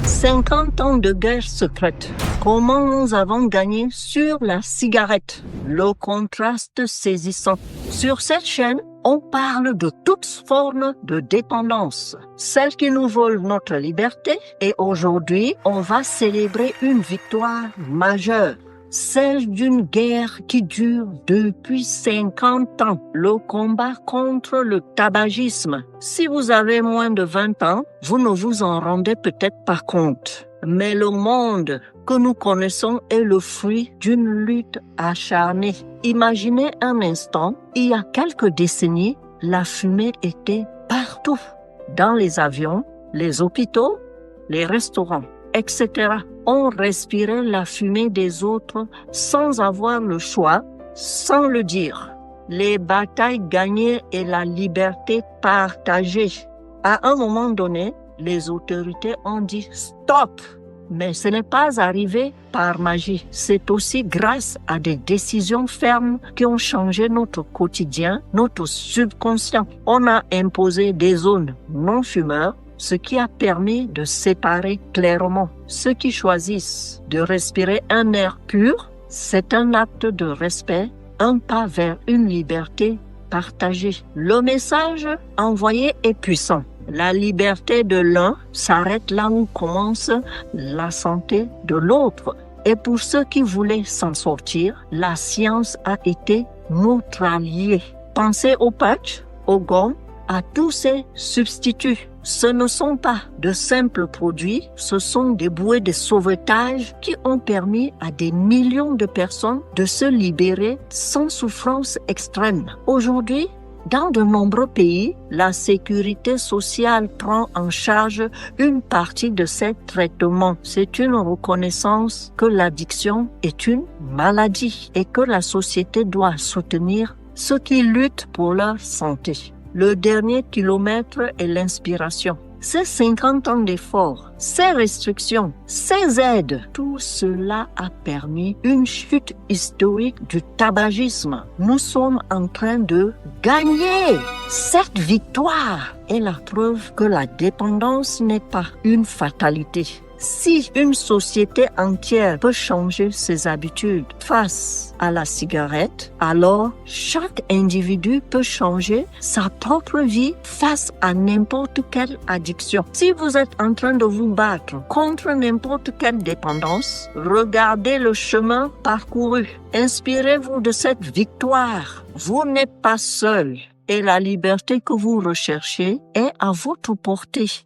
50 ans de guerre secrète. Comment nous avons gagné sur la cigarette? Le contraste saisissant. Sur cette chaîne, on parle de toutes formes de dépendance, celles qui nous volent notre liberté, et aujourd'hui, on va célébrer une victoire majeure. Celle d'une guerre qui dure depuis 50 ans, le combat contre le tabagisme. Si vous avez moins de 20 ans, vous ne vous en rendez peut-être pas compte. Mais le monde que nous connaissons est le fruit d'une lutte acharnée. Imaginez un instant, il y a quelques décennies, la fumée était partout. Dans les avions, les hôpitaux, les restaurants, etc. On respirait la fumée des autres sans avoir le choix, sans le dire. Les batailles gagnées et la liberté partagée. À un moment donné, les autorités ont dit stop. Mais ce n'est pas arrivé par magie. C'est aussi grâce à des décisions fermes qui ont changé notre quotidien, notre subconscient. On a imposé des zones non-fumeurs, ce qui a permis de séparer clairement. Ceux qui choisissent de respirer un air pur, c'est un acte de respect, un pas vers une liberté partagée. Le message envoyé est puissant. La liberté de l'un s'arrête là où commence la santé de l'autre. Et pour ceux qui voulaient s'en sortir, la science a été notre allié. Pensez au patch, au gants, à tous ces substituts. Ce ne sont pas de simples produits, ce sont des bouées de sauvetage qui ont permis à des millions de personnes de se libérer sans souffrance extrême. Aujourd'hui, dans de nombreux pays, la sécurité sociale prend en charge une partie de ces traitements. C'est une reconnaissance que l'addiction est une maladie et que la société doit soutenir ceux qui luttent pour leur santé. Le dernier kilomètre est l'inspiration. Ces 50 ans d'efforts, ces restrictions, ces aides, tout cela a permis une chute historique du tabagisme. Nous sommes en train de gagner. Cette victoire est la preuve que la dépendance n'est pas une fatalité. Si une société entière peut changer ses habitudes face à la cigarette, alors chaque individu peut changer sa propre vie face à n'importe quelle addiction. Si vous êtes en train de vous battre contre n'importe quelle dépendance, regardez le chemin parcouru. Inspirez-vous de cette victoire. Vous n'êtes pas seul. Et la liberté que vous recherchez est à votre portée.